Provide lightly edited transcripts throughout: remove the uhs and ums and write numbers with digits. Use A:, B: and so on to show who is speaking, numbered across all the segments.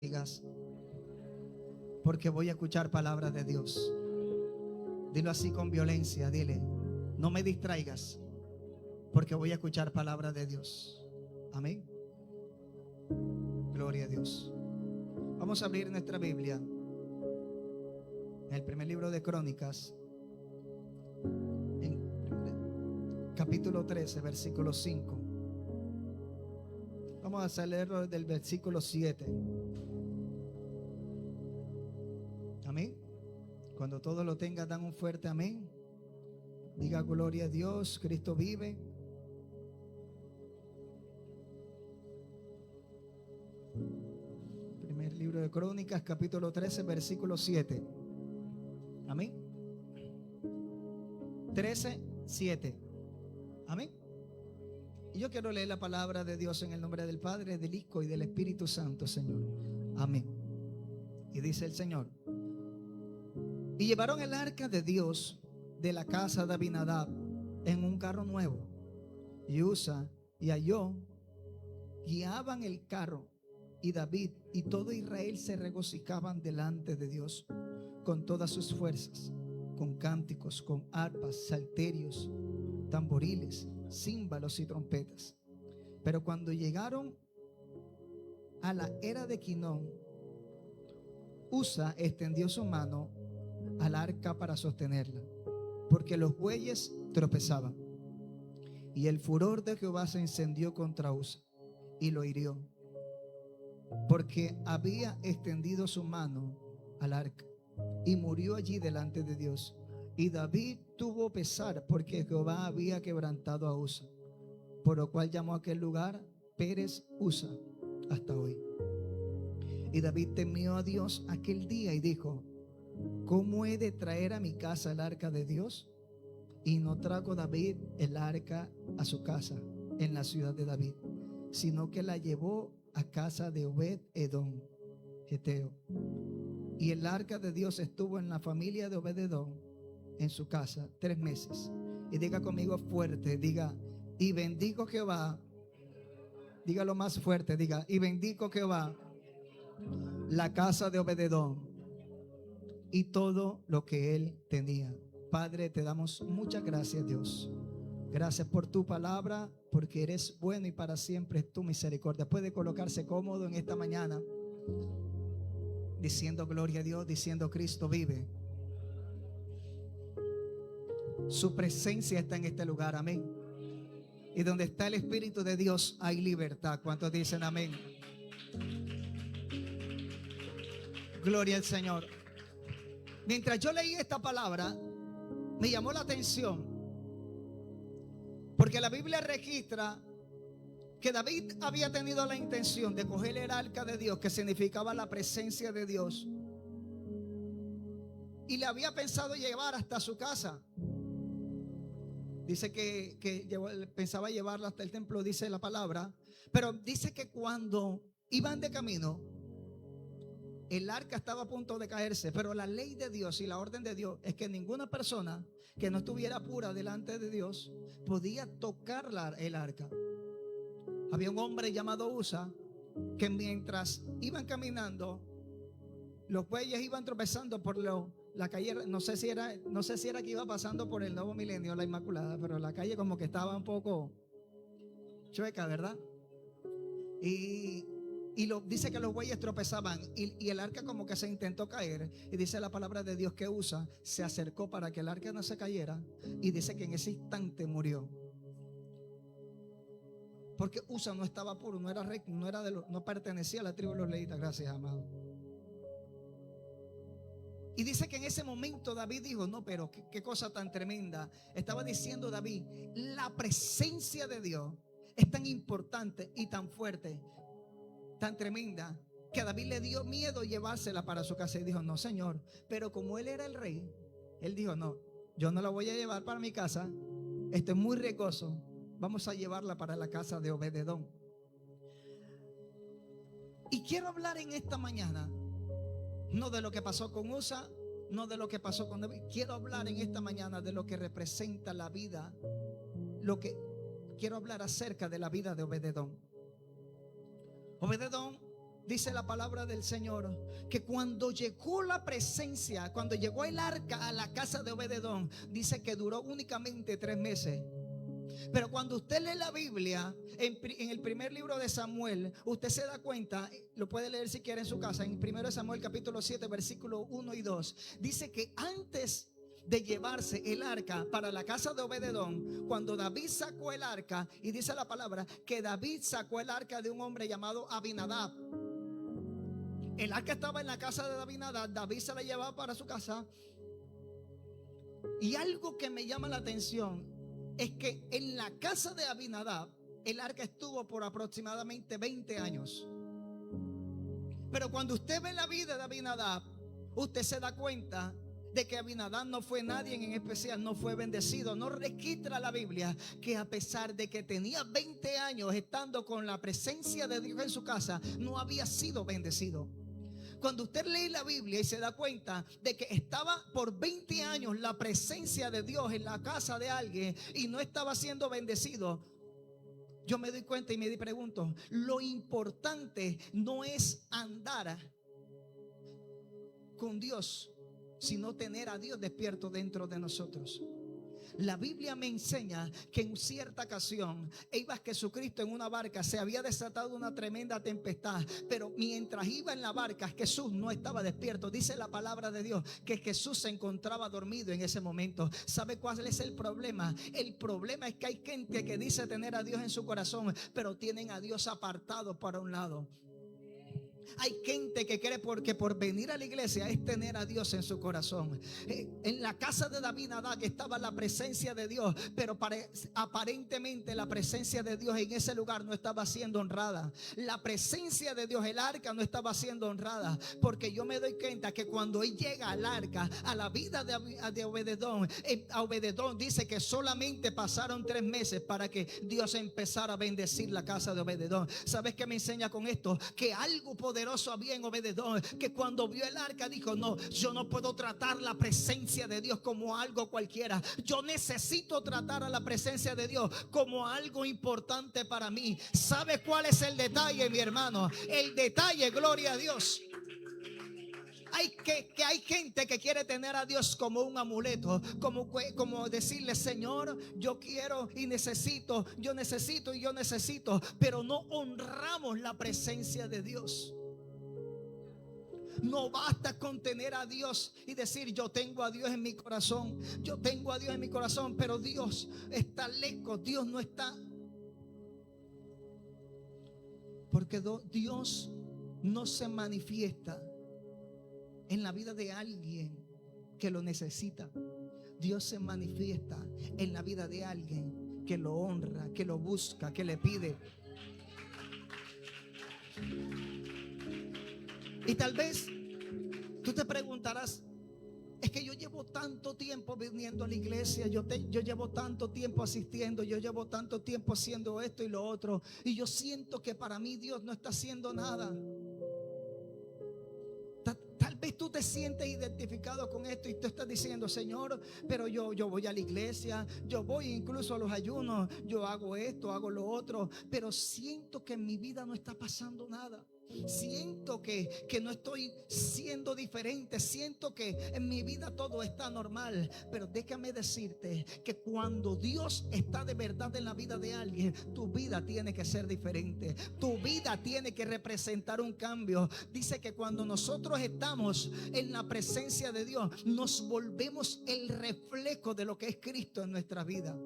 A: digas, porque voy a escuchar palabras de Dios. Dilo así con violencia, dile, no me distraigas, porque voy a escuchar palabras de Dios. Amén. Gloria a Dios. Vamos a abrir nuestra Biblia en el primer libro de Crónicas, en capítulo 13, versículo 5. Vamos a leerlo del versículo 7. Amén. Cuando todos lo tengan, dan un fuerte amén. Diga gloria a Dios, Cristo vive. Primer libro de Crónicas, capítulo 13, versículo 7. Amén. 13, 7. Amén. Y yo quiero leer la palabra de Dios en el nombre del Padre, del Hijo y del Espíritu Santo, Señor. Amén. Y dice el Señor: y llevaron el arca de Dios de la casa de Abinadab en un carro nuevo. Y Usa y Ahio guiaban el carro, y David y todo Israel se regocijaban delante de Dios con todas sus fuerzas, con cánticos, con arpas, salterios, tamboriles, címbalos y trompetas. Pero cuando llegaron a la era de Quinón, Usa extendió su mano al arca para sostenerla, porque los bueyes tropezaban. Y el furor de Jehová se encendió contra Usa y lo hirió, porque había extendido su mano al arca, y murió allí delante de Dios. Y David tuvo pesar, porque Jehová había quebrantado a Usa, por lo cual llamó a aquel lugar Pérez Usa hasta hoy. Y David temió a Dios aquel día y dijo: ¿cómo he de traer a mi casa el arca de Dios? Y no trajo David el arca a su casa en la ciudad de David, sino que la llevó a casa de Obed Edom, Geteo. Y el arca de Dios estuvo en la familia de Obed Edom, en su casa, 3 meses. Y diga conmigo fuerte, diga: y bendigo Jehová. Dígalo más fuerte, diga: y bendigo Jehová la casa de Obed Edom y todo lo que él tenía. Padre, te damos muchas gracias, Dios. Gracias por tu palabra, porque eres bueno y para siempre es tu misericordia. Puede colocarse cómodo en esta mañana, diciendo gloria a Dios, diciendo Cristo vive. Su presencia está en este lugar, amén. Y donde está el Espíritu de Dios hay libertad. ¿Cuántos dicen amén? Gloria al Señor. Mientras yo leí esta palabra, me llamó la atención, porque la Biblia registra que David había tenido la intención de coger el arca de Dios, que significaba la presencia de Dios, y le había pensado llevar hasta su casa. Dice que pensaba llevarla hasta el templo, dice la palabra. Pero dice que cuando iban de camino, el arca estaba a punto de caerse. Pero la ley de Dios y la orden de Dios es que ninguna persona que no estuviera pura delante de Dios podía tocar el arca. Había un hombre llamado Usa, que mientras iban caminando, los bueyes iban tropezando por la calle. No sé si era que iba pasando por el Nuevo Milenio, la Inmaculada, pero la calle como que estaba un poco chueca, ¿verdad? Y dice que los bueyes tropezaban, y el arca como que se intentó caer. Y dice la palabra de Dios que Usa se acercó para que el arca no se cayera, y dice que en ese instante murió, porque Usa no estaba puro, no era recto, no pertenecía a la tribu de los levitas. Gracias, amado. Y dice que en ese momento David dijo: no, pero qué cosa tan tremenda. Estaba diciendo David: la presencia de Dios es tan importante y tan fuerte, tan tremenda, que a David le dio miedo llevársela para su casa. Y dijo: no, Señor. Pero como él era el rey, él dijo: no, yo no la voy a llevar para mi casa, esto es muy riesgoso, vamos a llevarla para la casa de Obed Edom. Y quiero hablar en esta mañana no de lo que pasó con Usa, no de lo que pasó con David. Quiero hablar en esta mañana de lo que representa la vida. Quiero hablar acerca de la vida de Obed Edom. Obed Edom dice la palabra del Señor, que cuando llegó la presencia, cuando llegó el arca a la casa de Obed-edom, dice que duró únicamente 3 meses. Pero cuando usted lee la Biblia, en el primer libro de Samuel, usted se da cuenta, lo puede leer si quiere en su casa, en 1 Samuel capítulo 7, versículo 1 y 2, dice que antes de llevarse el arca para la casa de Obed-edom, cuando David sacó el arca, y dice la palabra que David sacó el arca de un hombre llamado Abinadab. El arca estaba en la casa de Abinadab, David se la llevaba para su casa. Y algo que me llama la atención es que en la casa de Abinadab el arca estuvo por aproximadamente 20 años. Pero cuando usted ve la vida de Abinadab, usted se da cuenta de que Abinadab no fue nadie en especial, no fue bendecido. No registra la Biblia que a pesar de que tenía 20 años estando con la presencia de Dios en su casa, no había sido bendecido. Cuando usted lee la Biblia y se da cuenta de que estaba por 20 años la presencia de Dios en la casa de alguien y no estaba siendo bendecido, yo me doy cuenta y me pregunto, lo importante no es andar con Dios, sino tener a Dios despierto dentro de nosotros. La Biblia me enseña que en cierta ocasión iba Jesucristo en una barca, se había desatado una tremenda tempestad, pero mientras iba en la barca Jesús no estaba despierto. Dice la palabra de Dios que Jesús se encontraba dormido en ese momento. ¿Sabe cuál es el problema? El problema es que hay gente que dice tener a Dios en su corazón, pero tienen a Dios apartado para un lado. Hay gente que cree porque por venir a la iglesia es tener a Dios en su corazón. En la casa de David estaba la presencia de Dios, pero aparentemente la presencia de Dios en ese lugar no estaba siendo honrada. La presencia de Dios, el arca, no estaba siendo honrada, porque yo me doy cuenta que cuando él llega al arca, a la vida de Obed-edom, a Obed-edom dice que solamente pasaron 3 meses para que Dios empezara a bendecir la casa de Obed-edom. ¿Sabes qué me enseña con esto? Que algo poderoso había en Obed-edom, que cuando vio el arca dijo: no, yo no puedo tratar la presencia de Dios como algo cualquiera. Yo necesito tratar a la presencia de Dios como algo importante para mí. ¿Sabe cuál es el detalle, mi hermano? El detalle, gloria a Dios, hay gente que quiere tener a Dios como un amuleto, como decirle: Señor, yo quiero y necesito, yo necesito y yo necesito, pero no honramos la presencia de Dios. No basta con tener a Dios y decir: yo tengo a Dios en mi corazón, yo tengo a Dios en mi corazón, pero Dios está lejos, Dios no está. Porque Dios no se manifiesta en la vida de alguien que lo necesita. Dios se manifiesta en la vida de alguien que lo honra, que lo busca, que le pide. Y tal vez tú te preguntarás: es que yo llevo tanto tiempo viniendo a la iglesia, yo llevo tanto tiempo asistiendo, yo llevo tanto tiempo haciendo esto y lo otro, y yo siento que para mí Dios no está haciendo nada. Tal vez tú te sientes identificado con esto y tú estás diciendo: Señor, pero yo voy a la iglesia, yo voy incluso a los ayunos, yo hago esto, hago lo otro, pero siento que en mi vida no está pasando nada. Siento que no estoy siendo diferente. Siento que en mi vida todo está normal. Pero déjame decirte que cuando Dios está de verdad en la vida de alguien, tu vida tiene que ser diferente. Tu vida tiene que representar un cambio. Dice que cuando nosotros estamos en la presencia de Dios, nos volvemos el reflejo de lo que es Cristo en nuestra vida.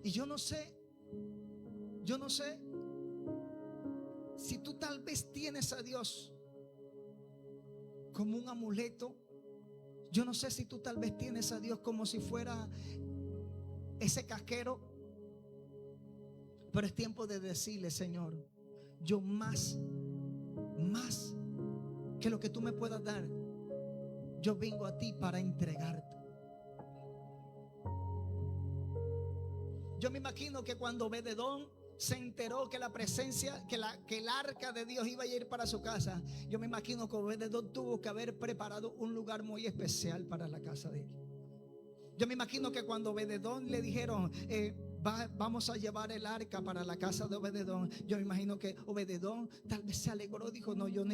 A: Y yo no sé si tú tal vez tienes a Dios como un amuleto. Yo no sé si tú tal vez tienes a Dios como si fuera ese casquero. Pero es tiempo de decirle: Señor, yo más que lo que tú me puedas dar, yo vengo a ti para entregarte. Yo me imagino que cuando Obed-edom se enteró que la presencia, que el arca de Dios iba a ir para su casa, yo me imagino que Obed-edom tuvo que haber preparado un lugar muy especial para la casa de él. Yo me imagino que cuando Obed-edom le dijeron: vamos a llevar el arca para la casa de Obededón. Yo me imagino que Obededón tal vez se alegró, dijo: no, yo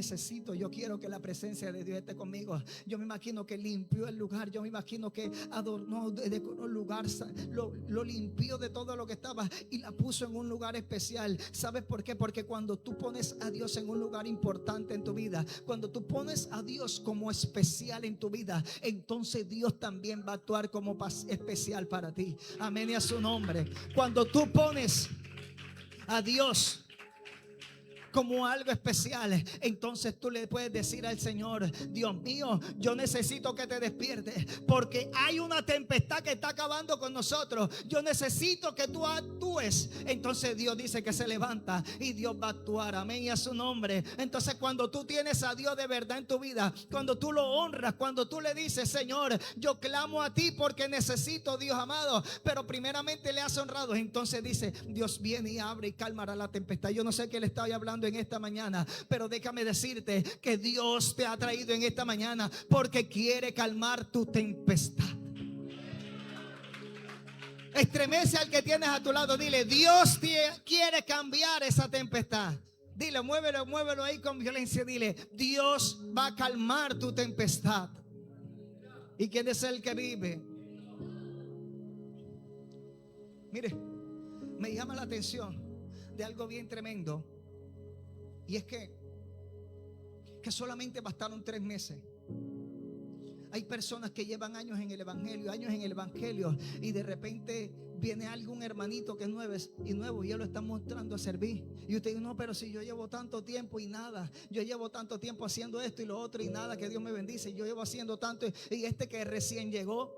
A: quiero que la presencia de Dios esté conmigo. Yo me imagino que limpió el lugar, yo me imagino que adornó, decoró el lugar, lo limpió de todo lo que estaba y la puso en un lugar especial. ¿Sabes por qué? Porque cuando tú pones a Dios en un lugar importante en tu vida, cuando tú pones a Dios como especial en tu vida, entonces Dios también va a actuar como especial para ti. Amén y a su nombre. Cuando tú pones a Dios como algo especial, entonces tú le puedes decir al Señor: Dios mío, yo necesito que te despiertes, porque hay una tempestad que está acabando con nosotros. Yo necesito que tú actúes. Entonces Dios dice que se levanta y Dios va a actuar. Amén y a su nombre. Entonces cuando tú tienes a Dios de verdad en tu vida, cuando tú lo honras, cuando tú le dices: Señor, yo clamo a ti porque necesito, Dios amado, pero primeramente le has honrado, entonces dice: Dios viene y abre y calmará la tempestad. Yo no sé qué le estoy hablando en esta mañana, pero déjame decirte que Dios te ha traído en esta mañana porque quiere calmar tu tempestad. Estremece al que tienes a tu lado, dile: Dios quiere cambiar esa tempestad. Dile, muévelo ahí con violencia. Dile: Dios va a calmar tu tempestad. ¿Y quién es el que vive? Mire, me llama la atención de algo bien tremendo. Y es que solamente bastaron 3 meses. Hay personas que llevan años en el evangelio, y de repente viene algún hermanito que es nuevo y él lo está mostrando a servir. Y usted dice: no, pero si yo llevo tanto tiempo y nada, yo llevo tanto tiempo haciendo esto y lo otro y nada, que Dios me bendice. Yo llevo haciendo tanto, y este que recién llegó,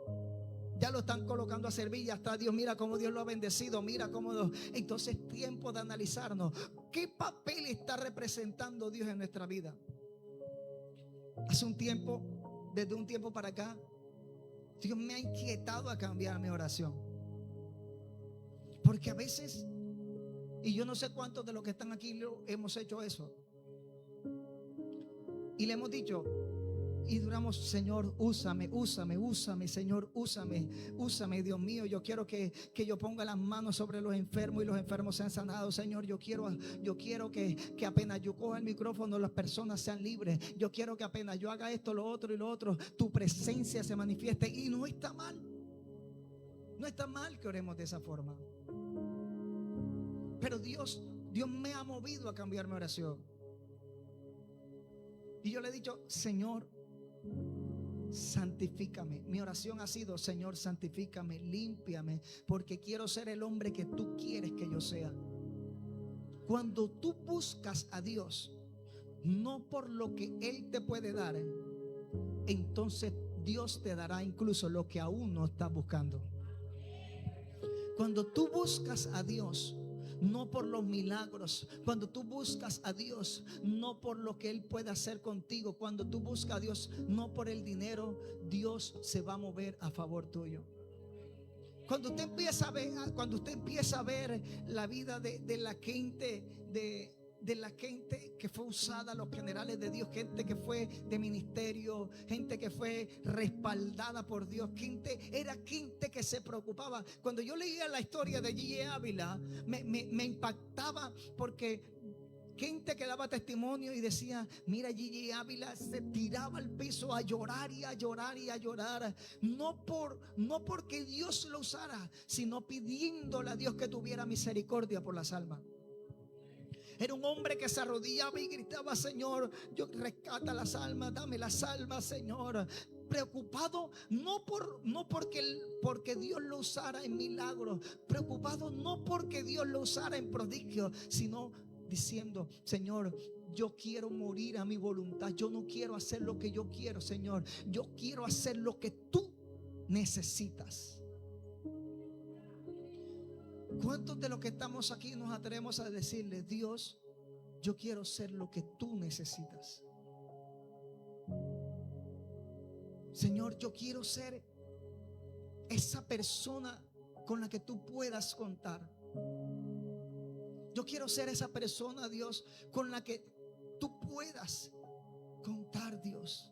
A: ya lo están colocando a servir, ya está. Dios, mira cómo Dios lo ha bendecido, mira cómo Entonces es tiempo de analizarnos. ¿Qué papel está representando Dios en nuestra vida? Hace un tiempo, desde un tiempo para acá, Dios me ha inquietado a cambiar mi oración. Porque a veces, y yo no sé cuántos de los que están aquí hemos hecho eso, y le hemos dicho y duramos: Señor, úsame, Señor, úsame, Dios mío. Yo quiero que yo ponga las manos sobre los enfermos y los enfermos sean sanados. Señor, yo quiero que apenas yo coja el micrófono, las personas sean libres. Yo quiero que apenas yo haga esto, lo otro y lo otro, tu presencia se manifieste. Y no está mal, no está mal que oremos de esa forma. Pero Dios me ha movido a cambiar mi oración. Y yo le he dicho: Señor, santifícame. Mi oración ha sido: Señor, santifícame, límpiame, porque quiero ser el hombre que tú quieres que yo sea. Cuando tú buscas a Dios no por lo que Él te puede dar, entonces Dios te dará incluso lo que aún no estás buscando. Cuando tú buscas a Dios no por los milagros, cuando tú buscas a Dios no por lo que Él puede hacer contigo, cuando tú buscas a Dios no por el dinero, Dios se va a mover a favor tuyo. Cuando usted empieza a ver la vida de la gente, de la gente que fue usada, los generales de Dios, gente que fue de ministerio, gente que fue respaldada por Dios, era gente que se preocupaba. Cuando yo leía la historia de G.G. Ávila, me impactaba, porque gente que daba testimonio y decía: mira, G.G. Ávila se tiraba al piso a llorar y a llorar y a llorar, no porque Dios lo usara, sino pidiéndole a Dios que tuviera misericordia por las almas. Era un hombre que se arrodillaba y gritaba: Señor, yo rescata las almas, dame las almas, Señor. Preocupado no porque Dios lo usara en milagros, preocupado no porque Dios lo usara en prodigios, sino diciendo: Señor, yo quiero morir a mi voluntad. Yo no quiero hacer lo que yo quiero, Señor. Yo quiero hacer lo que tú necesitas. ¿Cuántos de los que estamos aquí nos atrevemos a decirle: Dios, yo quiero ser lo que tú necesitas? Señor, yo quiero ser esa persona con la que tú puedas contar. Yo quiero ser esa persona, Dios, con la que tú puedas contar, Dios.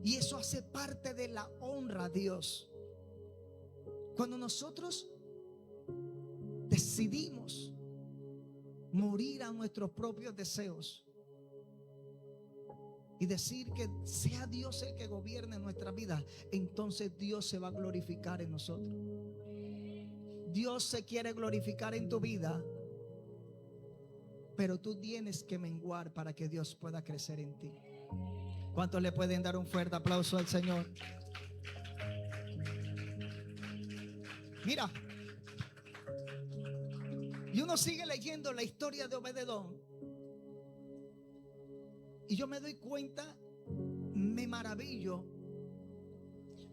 A: Y eso hace parte de la honra, Dios. Cuando nosotros decidimos morir a nuestros propios deseos y decir que sea Dios el que gobierne nuestra vida, entonces Dios se va a glorificar en nosotros. Dios se quiere glorificar en tu vida, pero tú tienes que menguar para que Dios pueda crecer en ti. ¿Cuántos le pueden dar un fuerte aplauso al Señor? Mira, y uno sigue leyendo la historia de Obed-edom, y yo me doy cuenta, me maravillo,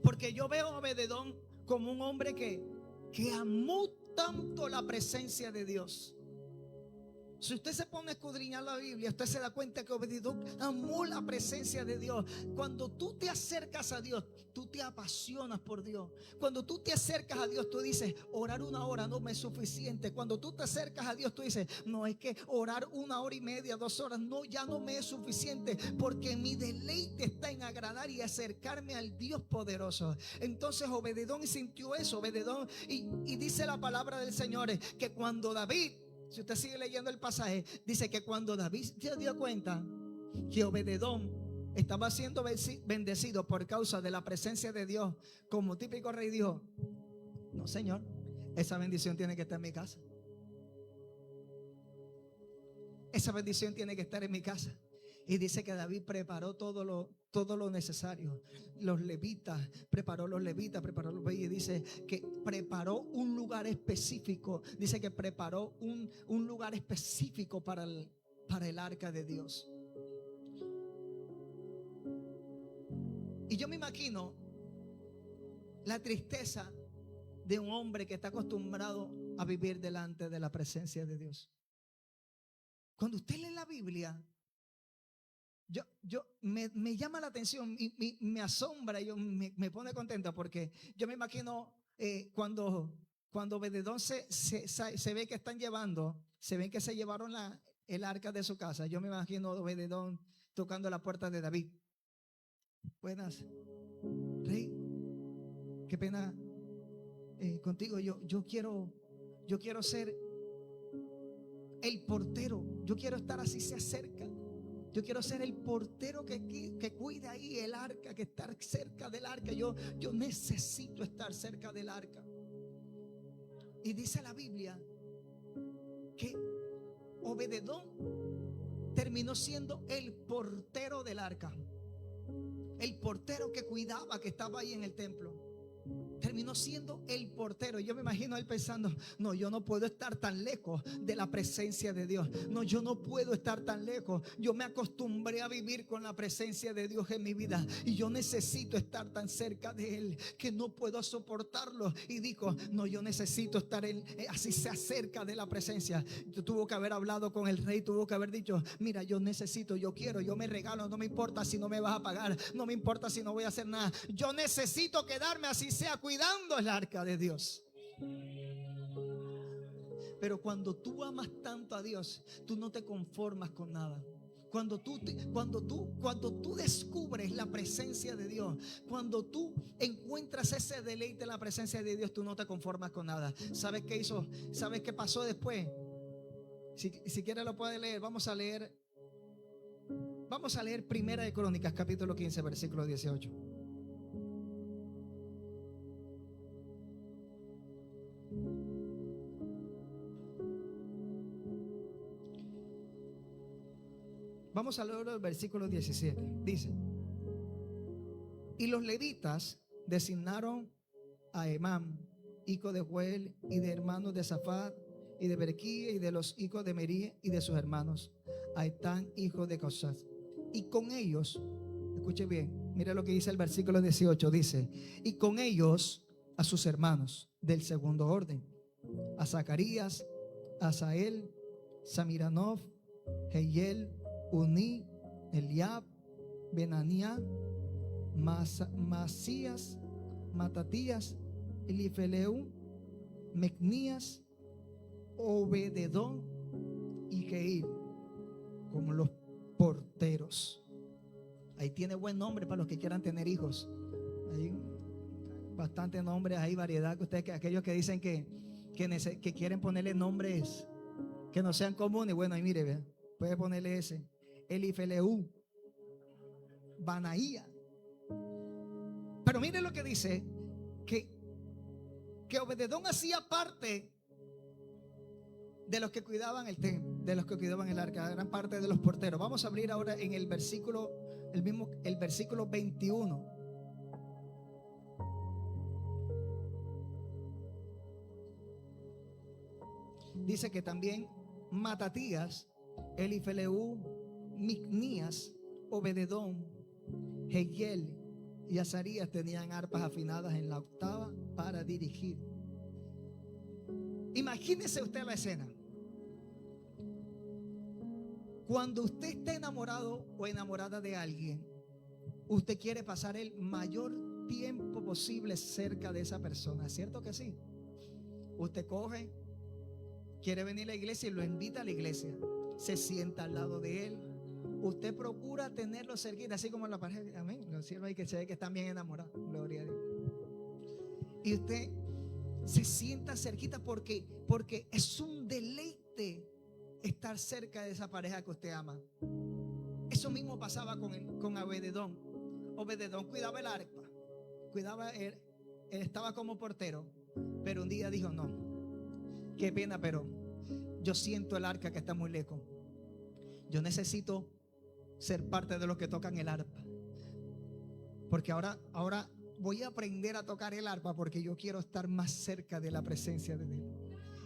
A: porque yo veo a Obed-edom como un hombre que amó tanto la presencia de Dios. Si usted se pone a escudriñar la Biblia, usted se da cuenta que Obed-edom amó la presencia de Dios. Cuando tú te acercas a Dios, tú te apasionas por Dios. Cuando tú te acercas a Dios, tú dices, orar 1 hora no me es suficiente. Cuando tú te acercas a Dios, tú dices, no, es que orar 1 hora y media, 2 horas, no, ya no me es suficiente, porque mi deleite está en agradar y acercarme al Dios poderoso. Entonces Obed-edom sintió eso, Obed-edom, y dice la palabra del Señor que cuando David, si usted sigue leyendo el pasaje, dice que cuando David se dio cuenta que Obed-edom estaba siendo bendecido por causa de la presencia de Dios, como típico rey, dijo, no, Señor, esa bendición tiene que estar en mi casa. Esa bendición tiene que estar en mi casa. Y dice que David preparó todo lo necesario. Los levitas, preparó los y dice que preparó un lugar específico. Dice que preparó un lugar específico para el arca de Dios. Y yo me imagino la tristeza de un hombre que está acostumbrado a vivir delante de la presencia de Dios. Cuando usted lee la Biblia, me llama la atención y me asombra, me pone contenta, porque yo me imagino cuando Obed-edom se ve que están llevando, se ven que se llevaron el arca de su casa. Yo me imagino a Obed-edom tocando la puerta de David. Buenas, rey, qué pena contigo. Yo quiero ser el portero. Yo quiero estar así, se acerca. Yo quiero ser el portero que cuida ahí el arca, que estar cerca del arca. Yo necesito estar cerca del arca. Y dice la Biblia que Obed-edom terminó siendo el portero del arca. El portero que cuidaba, que estaba ahí en el templo. Terminó siendo el portero. Y yo me imagino a él pensando, no, yo no puedo estar tan lejos de la presencia de Dios. No, yo no puedo estar tan lejos. Yo me acostumbré a vivir con la presencia de Dios en mi vida, y yo necesito estar tan cerca de Él que no puedo soportarlo. Y dijo, no, yo necesito estar así se acerca de la presencia. Tuvo que haber hablado con el rey, tuvo que haber dicho, mira, yo necesito, yo quiero, yo me regalo, no me importa si no me vas a pagar, no me importa si no voy a hacer nada, yo necesito quedarme así sea cuidando el arca de Dios. Pero cuando tú amas tanto a Dios, tú no te conformas con nada. Cuando tú descubres la presencia de Dios, cuando tú encuentras ese deleite en la presencia de Dios, tú no te conformas con nada. ¿Sabes qué hizo? ¿Sabes qué pasó después? Si quieres lo puedes leer. Vamos a leer Primera de Crónicas, capítulo 15, versículo 18. Vamos a leer el versículo 17. Dice: y los levitas designaron a Emam, hijo de Joel, y de hermanos de Safat, y de Berquía, y de los hijos de Merí, y de sus hermanos, a Etán, hijo de Cosas. Y con ellos, escuche bien, mire lo que dice el versículo 18. Dice: y con ellos a sus hermanos del segundo orden, a Zacarías, a Asael, Samiranov, Jehiel, Uní, Eliab, Benania, Masías, Matatías, Elifeleu, Mecnías, Obed-edom y Jehiel, como los porteros. Ahí tiene buen nombre para los que quieran tener hijos. Hay bastante nombres, hay variedad. Aquellos que dicen que que quieren ponerle nombres que no sean comunes. Bueno, ahí mire, vea, puede ponerle ese. Elifeleu, Banaía. Pero mire lo que dice, que Obededón hacía parte de los que cuidaban el templo, de los que cuidaban el arca, eran parte de los porteros. Vamos a abrir ahora en el versículo, el versículo 21. Dice que también Matatías, Elifeleu, Micnías, Obededón, Jehiel y Azarías tenían arpas afinadas en la octava para dirigir. Imagínese usted la escena. Cuando usted está enamorado o enamorada de alguien, usted quiere pasar el mayor tiempo posible cerca de esa persona, ¿cierto que sí? Usted coge, quiere venir a la iglesia y lo invita a la iglesia, se sienta al lado de él. Usted procura tenerlo cerquita, así como en la pareja. Amén. Los siervos ahí que se ve que están bien enamorados. Gloria a Dios. Y usted se sienta cerquita porque es un deleite estar cerca de esa pareja que usted ama. Eso mismo pasaba con Obededón. Obededón cuidaba el arpa, él estaba como portero, pero un día dijo: no, qué pena, pero yo siento el arca que está muy lejos. Yo necesito ser parte de los que tocan el arpa, porque ahora voy a aprender a tocar el arpa, porque yo quiero estar más cerca de la presencia de Dios.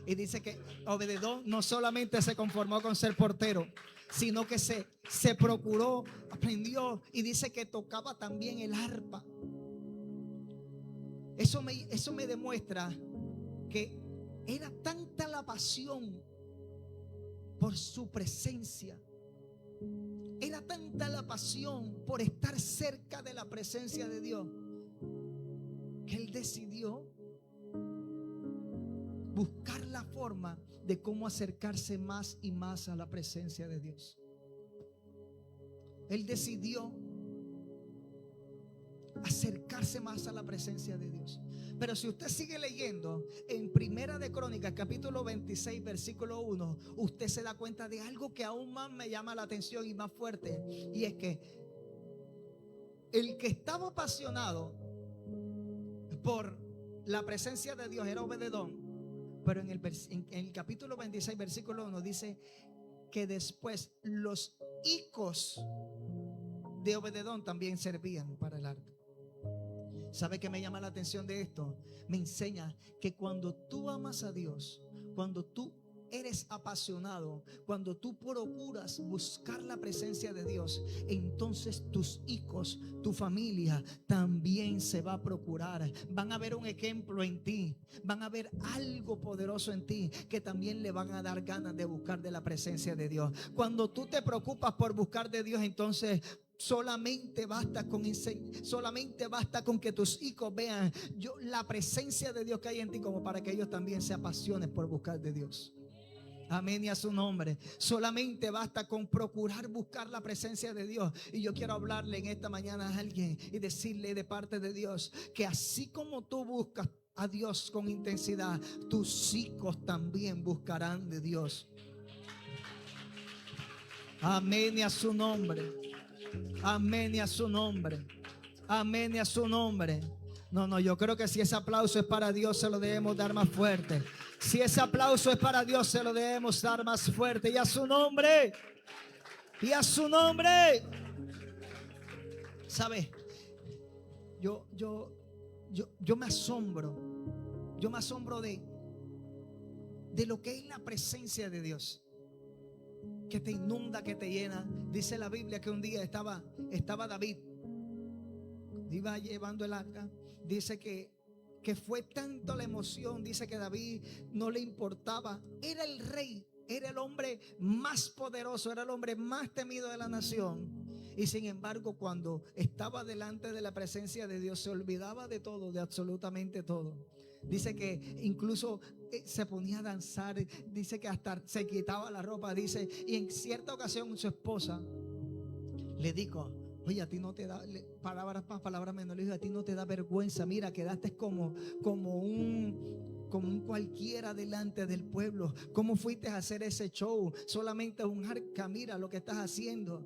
A: Y dice que Obededón no solamente se conformó con ser portero, sino que se procuró, aprendió, y dice que tocaba también el arpa. Eso me demuestra que era tanta la pasión por su presencia, era tanta la pasión por estar cerca de la presencia de Dios, que él decidió buscar la forma de cómo acercarse más y más a la presencia de Dios. Él decidió acercarse más a la presencia de Dios. Pero si usted sigue leyendo en Primera de Crónicas, capítulo 26, versículo 1, usted se da cuenta de algo que aún más me llama la atención y más fuerte. Y es que el que estaba apasionado por la presencia de Dios era Obededón. Pero en el capítulo 26, versículo 1 dice que después los hijos de Obededón también servían para el arca. ¿Sabe qué me llama la atención de esto? Me enseña que cuando tú amas a Dios, cuando tú eres apasionado, cuando tú procuras buscar la presencia de Dios, entonces tus hijos, tu familia también se va a procurar. Van a ver un ejemplo en ti, van a ver algo poderoso en ti, que también le van a dar ganas de buscar de la presencia de Dios. Cuando tú te preocupas por buscar de Dios, entonces solamente basta con que tus hijos vean la presencia de Dios que hay en ti, como para que ellos también se apasionen por buscar de Dios. Amén y a su nombre. Solamente basta con procurar buscar la presencia de Dios. Y yo quiero hablarle en esta mañana a alguien y decirle de parte de Dios que así como tú buscas a Dios con intensidad, tus hijos también buscarán de Dios. Amén y a su nombre. Amén y a su nombre. Amén y a su nombre. No, yo creo que si ese aplauso es para Dios, se lo debemos dar más fuerte. Si ese aplauso es para Dios, se lo debemos dar más fuerte. Y a su nombre. Y a su nombre. ¿Sabe? Yo me asombro. Yo me asombro de lo que es la presencia de Dios, que te inunda, que te llena. Dice la Biblia que un día estaba David, iba llevando el arca. Dice que fue tanto la emoción. Dice que David no le importaba. Era el rey, era el hombre más poderoso, era el hombre más temido de la nación. Y sin embargo, cuando estaba delante de la presencia de Dios, se olvidaba de todo, de absolutamente todo. Dice que incluso se ponía a danzar. Dice que hasta se quitaba la ropa. Dice, y en cierta ocasión su esposa le dijo: oye, a ti no te da, palabras más, palabras menos, le dijo: a ti no te da vergüenza. Mira, quedaste como como un cualquiera delante del pueblo. ¿Cómo fuiste a hacer ese show? Solamente un arca, mira lo que estás haciendo.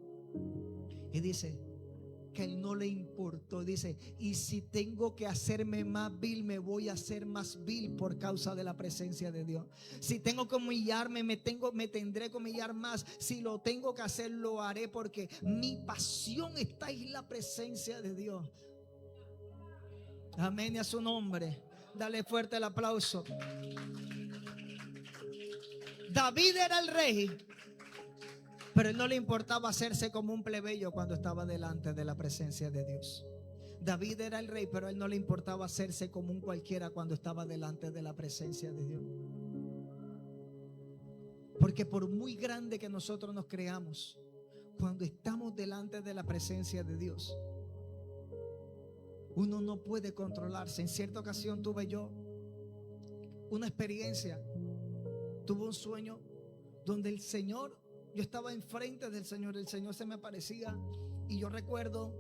A: Y dice que él no le importó. Dice, y si tengo que hacerme más vil, me voy a hacer más vil por causa de la presencia de Dios. Si tengo que humillarme, me tendré que humillar más. Si lo tengo que hacer, lo haré, porque mi pasión está en la presencia de Dios. Amén, y a su nombre. Dale fuerte el aplauso. David era el rey, pero él no le importaba hacerse como un plebeyo cuando estaba delante de la presencia de Dios. David era el rey, pero a él no le importaba hacerse como un cualquiera cuando estaba delante de la presencia de Dios. Porque por muy grande que nosotros nos creamos, cuando estamos delante de la presencia de Dios, uno no puede controlarse. En cierta ocasión tuve yo una experiencia, tuve un sueño donde el Señor, yo estaba enfrente del Señor, el Señor se me aparecía y yo recuerdo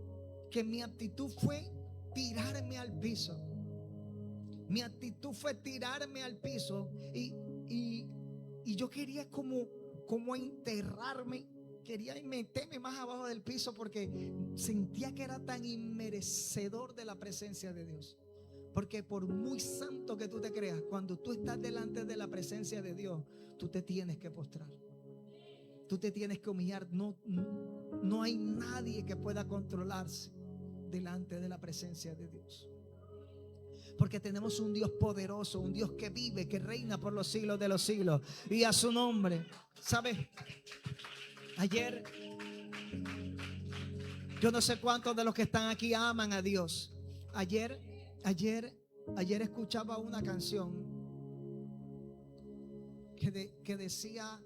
A: que mi actitud fue tirarme al piso. Mi actitud fue tirarme al piso y yo quería como enterrarme, quería meterme más abajo del piso porque sentía que era tan inmerecedor de la presencia de Dios. Porque por muy santo que tú te creas, cuando tú estás delante de la presencia de Dios, tú te tienes que postrar. Tú te tienes que humillar. No hay nadie que pueda controlarse delante de la presencia de Dios. Porque tenemos un Dios poderoso, un Dios que vive, que reina por los siglos de los siglos. Y a su nombre, ¿sabes? Ayer, yo no sé cuántos de los que están aquí aman a Dios. Ayer escuchaba una canción que decía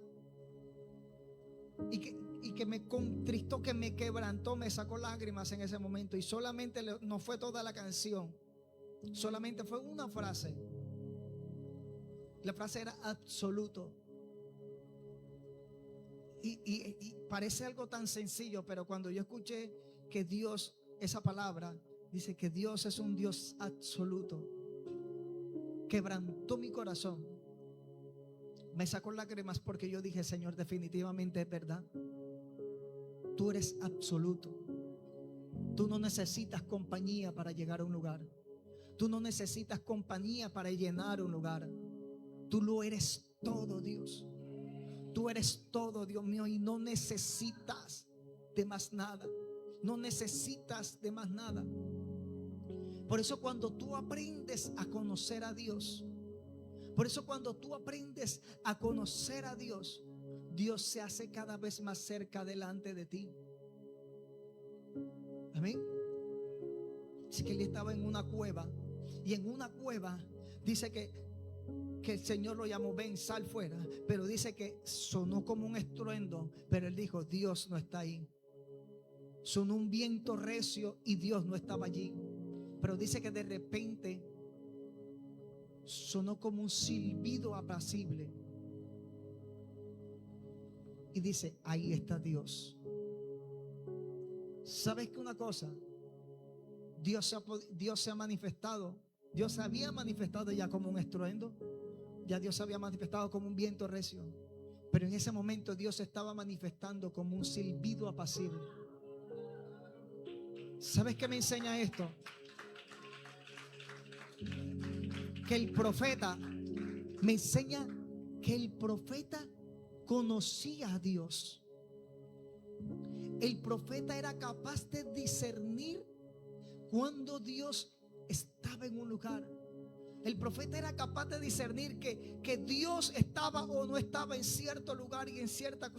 A: y que me contristó, que me quebrantó, me sacó lágrimas en ese momento. Y solamente no fue toda la canción, solamente fue una frase. La frase era absoluto. Y parece algo tan sencillo, pero cuando yo escuché que Dios, esa palabra dice que Dios es un Dios absoluto, quebrantó mi corazón, me sacó lágrimas, porque yo dije: Señor, definitivamente es verdad. Tú eres absoluto. Tú no necesitas compañía para llegar a un lugar. Tú no necesitas compañía para llenar un lugar. Tú lo eres todo, Dios. Tú eres todo, Dios mío, y no necesitas de más nada. No necesitas de más nada. Por eso cuando tú aprendes a conocer a Dios, Dios se hace cada vez más cerca delante de ti. Amén. Así que él estaba en una cueva, y en una cueva dice que el Señor lo llamó: ven, sal fuera. Pero dice que sonó como un estruendo, pero él dijo: Dios no está ahí. Sonó un viento recio y Dios no estaba allí. Pero dice que de repente sonó como un silbido apacible. Y dice: ahí está Dios. ¿Sabes qué una cosa? Dios se ha manifestado. Dios se había manifestado ya como un estruendo. Ya Dios se había manifestado como un viento recio. Pero en ese momento Dios se estaba manifestando como un silbido apacible. ¿Sabes qué me enseña esto? Que el profeta me enseña que el profeta conocía a Dios. El profeta era capaz de discernir cuando Dios estaba en un lugar. El profeta era capaz de discernir que Dios estaba o no estaba en cierto lugar y en cierta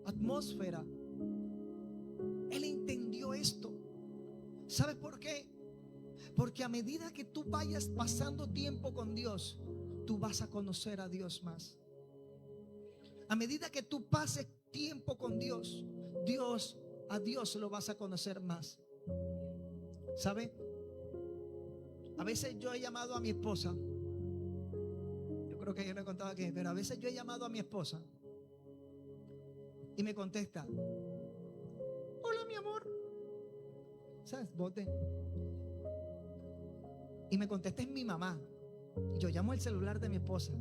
A: atmósfera. Él entendió esto. ¿Sabes por qué? Porque a medida que tú vayas pasando tiempo con Dios, tú vas a conocer a Dios más. A medida que tú pases tiempo con Dios, a Dios lo vas a conocer más. ¿Sabe? A veces yo he llamado a mi esposa. Yo creo que yo le he contado aquí, pero a veces yo he llamado a mi esposa y me contesta: hola, mi amor. ¿Sabes? Bote. Y me contesta es mi mamá. Yo llamo el celular de mi esposa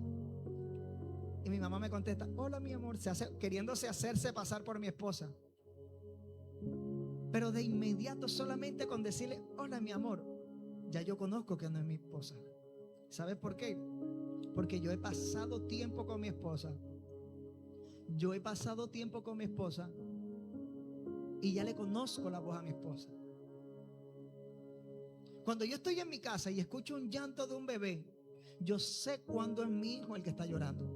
A: y mi mamá me contesta: hola mi amor, queriéndose hacerse pasar por mi esposa. Pero de inmediato, solamente con decirle hola mi amor, ya yo conozco que no es mi esposa. ¿Sabes por qué? Porque yo he pasado tiempo con mi esposa. Yo he pasado tiempo con mi esposa y ya le conozco la voz a mi esposa. Cuando yo estoy en mi casa y escucho un llanto de un bebé, yo sé cuándo es mi hijo el que está llorando.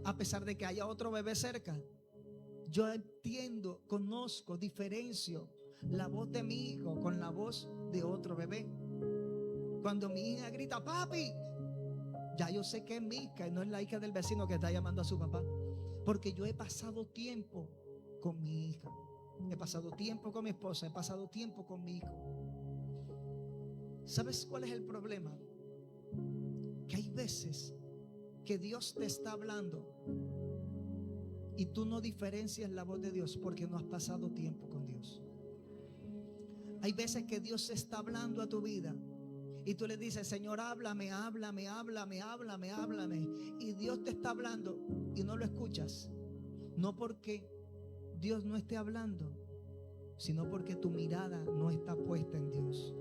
A: A pesar de que haya otro bebé cerca, yo entiendo, conozco, diferencio la voz de mi hijo con la voz de otro bebé. Cuando mi hija grita papi, ya yo sé que es mi hija y no es la hija del vecino que está llamando a su papá. Porque yo he pasado tiempo con mi hija, he pasado tiempo con mi esposa, he pasado tiempo con mi hijo. ¿Sabes cuál es el problema? Que hay veces que Dios te está hablando y tú no diferencias la voz de Dios porque no has pasado tiempo con Dios. Hay veces que Dios está hablando a tu vida y tú le dices: Señor, háblame, háblame, háblame, háblame, háblame. Y Dios te está hablando y no lo escuchas. No porque Dios no esté hablando, sino porque tu mirada no está puesta en Dios.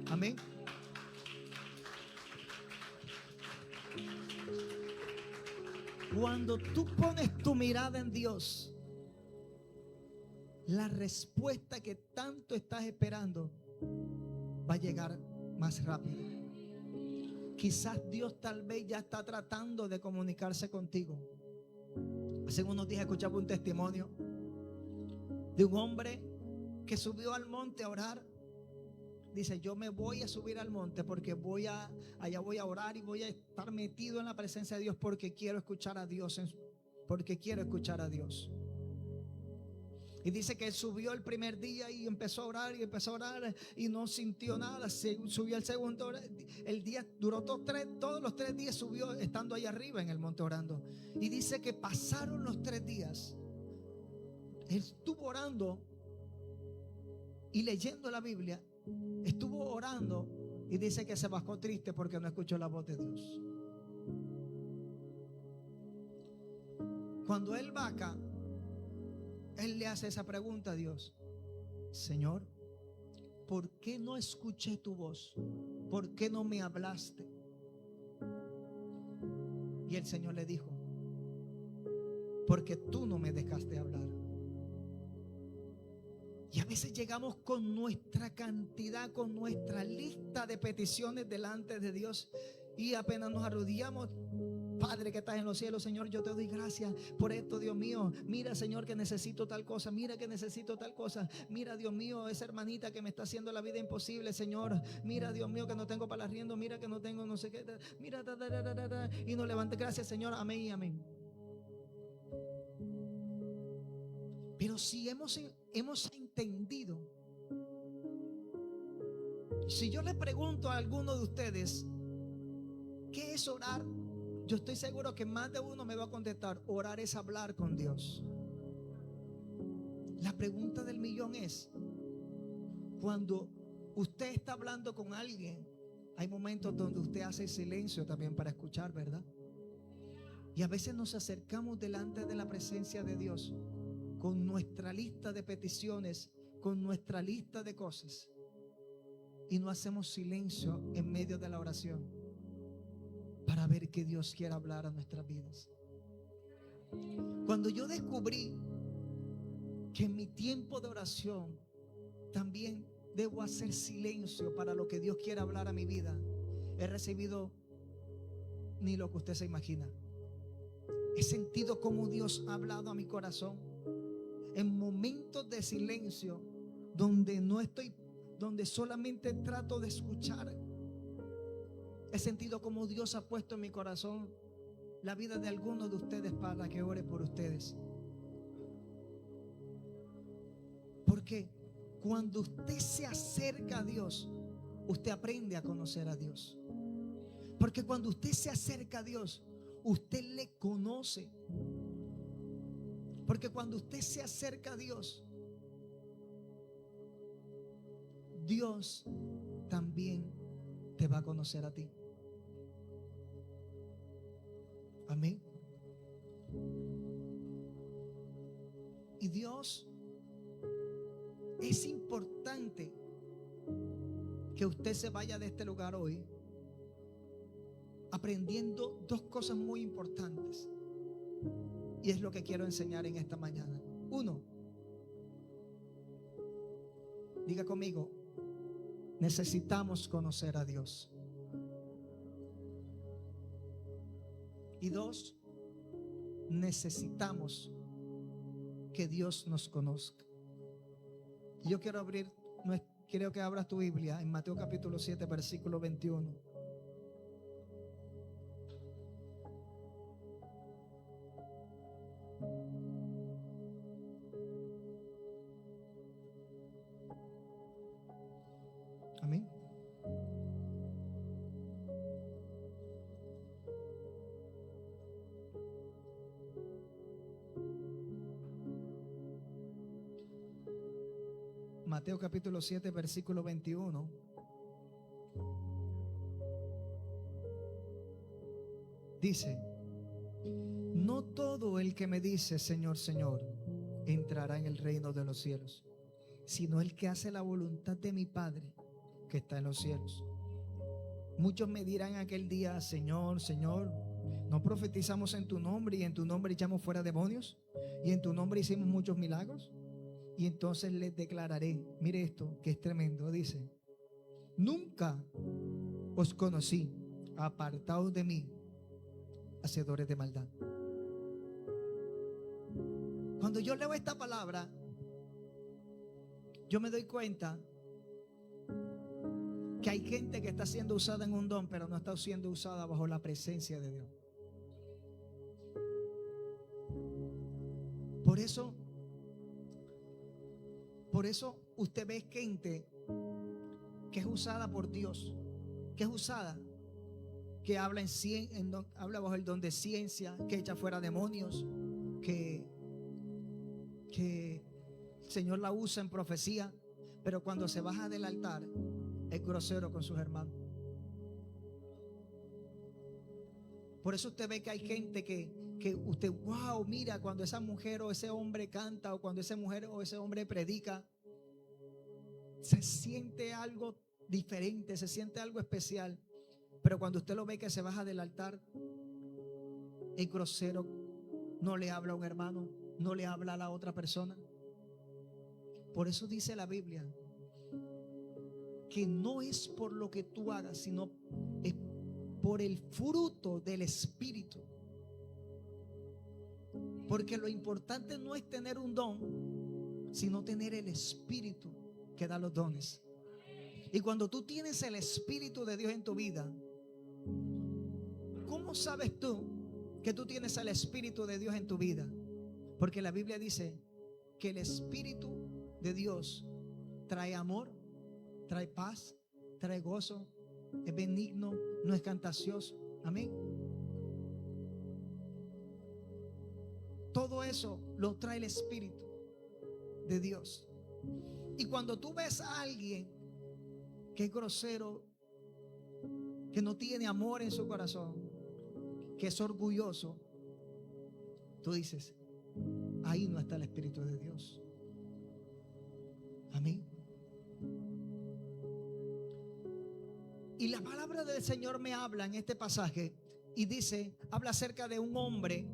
A: Amén. Cuando tú pones tu mirada en Dios, la respuesta que tanto estás esperando va a llegar más rápido. Quizás Dios tal vez ya está tratando de comunicarse contigo. Hace unos días escuchaba un testimonio de un hombre que subió al monte a orar. Dice: yo me voy a subir al monte porque allá voy a orar y voy a estar metido en la presencia de Dios porque quiero escuchar a Dios, porque quiero escuchar a Dios. Y dice que él subió el primer día y empezó a orar y empezó a orar y no sintió nada. Subió el segundo, el día duró todos los 3 días subió estando ahí arriba en el monte orando. Y dice que pasaron los 3 días. Él estuvo orando y leyendo la Biblia. Estuvo orando y dice que se bajó triste porque no escuchó la voz de Dios. Cuando él baja, él le hace esa pregunta a Dios: Señor, ¿por qué no escuché tu voz? ¿Por qué no me hablaste? Y el Señor le dijo: porque tú no me dejaste hablar. Y a veces llegamos con nuestra cantidad, con nuestra lista de peticiones delante de Dios y apenas nos arrodillamos: Padre que estás en los cielos, Señor, yo te doy gracias por esto, Dios mío. Mira, Señor, que necesito tal cosa. Mira que necesito tal cosa. Mira, Dios mío, esa hermanita que me está haciendo la vida imposible, Señor. Mira, Dios mío, que no tengo para el arriendo. Mira que no tengo no sé qué. Mira, y nos levante. Gracias, Señor. Amén y amén. Pero si hemos entendido, si yo le pregunto a alguno de ustedes ¿qué es orar?, yo estoy seguro que más de uno me va a contestar: orar es hablar con Dios. La pregunta del millón es: cuando usted está hablando con alguien, hay momentos donde usted hace silencio también para escuchar, ¿verdad? Y a veces nos acercamos delante de la presencia de Dios con nuestra lista de peticiones, con nuestra lista de cosas, y no hacemos silencio en medio de la oración para ver que Dios quiere hablar a nuestras vidas. Cuando yo descubrí que en mi tiempo de oración también debo hacer silencio para lo que Dios quiere hablar a mi vida, he recibido ni lo que usted se imagina. He sentido cómo Dios ha hablado a mi corazón en momentos de silencio donde solamente trato de escuchar. He sentido como Dios ha puesto en mi corazón la vida de algunos de ustedes para que ore por ustedes. Porque cuando usted se acerca a Dios, usted aprende a conocer a Dios. Porque cuando usted se acerca a Dios, usted le conoce. Porque cuando usted se acerca a Dios, Dios también te va a conocer a ti. Amén. Y Dios, es importante que usted se vaya de este lugar hoy aprendiendo dos cosas muy importantes. Y es lo que quiero enseñar en esta mañana. Uno, diga conmigo, necesitamos conocer a Dios. Y dos, necesitamos que Dios nos conozca. Yo quiero que abras tu Biblia en Mateo capítulo 7, versículo 21. Amén. Mateo capítulo 7, versículo 21. Dice: no todo el que me dice Señor, Señor, entrará en el reino de los cielos, sino el que hace la voluntad de mi Padre que está en los cielos. Muchos me dirán aquel día: Señor, Señor, ¿no profetizamos en tu nombre y en tu nombre echamos fuera demonios y en tu nombre hicimos muchos milagros? Y entonces les declararé, mire esto que es tremendo, dice: nunca os conocí, apartaos de mí, hacedores de maldad. Cuando yo leo esta palabra, yo me doy cuenta que hay gente que está siendo usada en un don, pero no está siendo usada bajo la presencia de Dios. Por eso usted ve gente que es usada por Dios, que es usada, que habla habla bajo el don de ciencia, que echa fuera demonios, que el Señor la usa en profecía, pero cuando se baja del altar es grosero con sus hermanos. Por eso usted ve que hay gente que usted, wow, mira, cuando esa mujer o ese hombre canta, o cuando esa mujer o ese hombre predica, se siente algo diferente, se siente algo especial. Pero cuando usted lo ve que se baja del altar, es grosero, no le habla a un hermano, no le habla a la otra persona. Por eso dice la Biblia que no es por lo que tú hagas, sino es por el fruto del Espíritu. Porque lo importante no es tener un don, sino tener el Espíritu que da los dones. Y cuando tú tienes el Espíritu de Dios en tu vida, ¿cómo sabes tú que tú tienes el Espíritu de Dios en tu vida? Porque la Biblia dice que el Espíritu de Dios trae amor, trae paz, trae gozo, es benigno, no es fantasioso. Amén. Todo eso lo trae el Espíritu de Dios. Y cuando tú ves a alguien que es grosero, que no tiene amor en su corazón, que es orgulloso, tú dices: ahí no está el Espíritu de Dios. Amén. Y la palabra del Señor me habla en este pasaje y dice, habla acerca de un hombre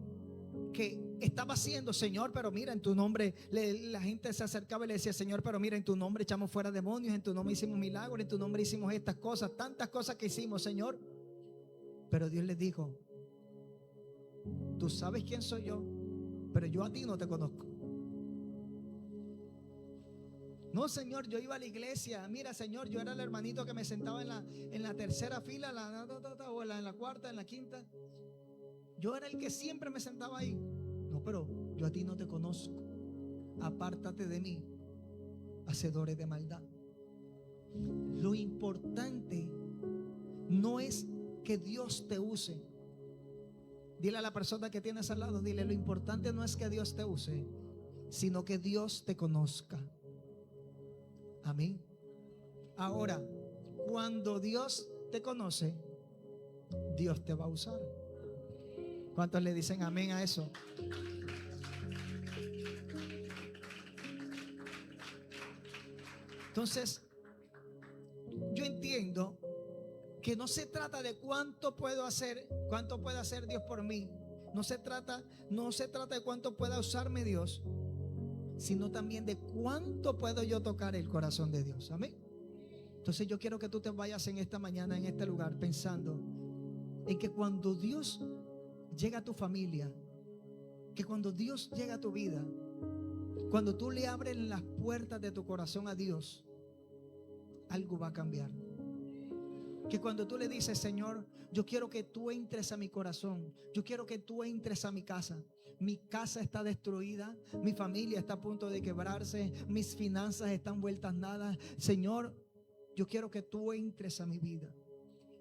A: que estaba haciendo: Señor, pero mira, en tu nombre, la gente se acercaba y le decía: Señor, pero mira, en tu nombre echamos fuera demonios, en tu nombre hicimos milagros, en tu nombre hicimos estas cosas, tantas cosas que hicimos, Señor. Pero Dios les dijo: tú sabes quién soy yo, pero yo a ti no te conozco. No, Señor, yo iba a la iglesia. Mira, Señor, yo era el hermanito que me sentaba en la tercera fila, o en la cuarta, en la quinta. Yo era el que siempre me sentaba ahí. No, pero yo a ti no te conozco. Apártate de mí, hacedores de maldad. Lo importante no es que Dios te use. Dile a la persona que tienes al lado, dile: lo importante no es que Dios te use, sino que Dios te conozca. Amén. Ahora, cuando Dios te conoce, Dios te va a usar. ¿Cuántos le dicen amén a eso? Entonces, yo entiendo que no se trata de cuánto puedo hacer, cuánto puede hacer Dios por mí. No se trata de cuánto pueda usarme Dios, sino también de cuánto puedo yo tocar el corazón de Dios. Amén. Entonces yo quiero que tú te vayas en esta mañana, en este lugar, pensando en que cuando Dios llega a tu familia, que cuando Dios llega a tu vida, cuando tú le abres las puertas de tu corazón a Dios, algo va a cambiar. Que cuando tú le dices, Señor, yo quiero que tú entres a mi corazón, yo quiero que tú entres a mi casa está destruida, mi familia está a punto de quebrarse, mis finanzas están vueltas nada, Señor, yo quiero que tú entres a mi vida.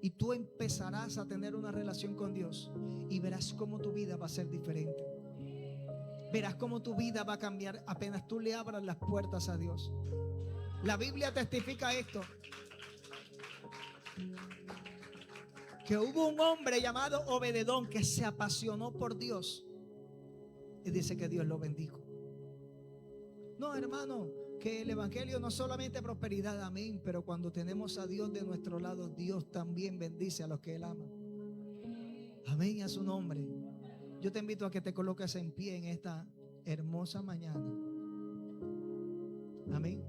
A: Y tú empezarás a tener una relación con Dios y verás cómo tu vida va a ser diferente. Verás cómo tu vida va a cambiar apenas tú le abras las puertas a Dios. La Biblia testifica esto, que hubo un hombre llamado Obededón que se apasionó por Dios y dice que Dios lo bendijo. No, hermano, que el evangelio no solamente prosperidad, amén, pero cuando tenemos a Dios de nuestro lado, Dios también bendice a los que Él ama. Amén, a su nombre. Yo te invito a que te coloques en pie en esta hermosa mañana. Amén.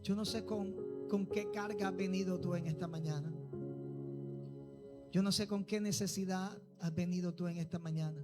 A: Yo no sé con qué carga has venido tú en esta mañana. Yo no sé con qué necesidad has venido tú en esta mañana.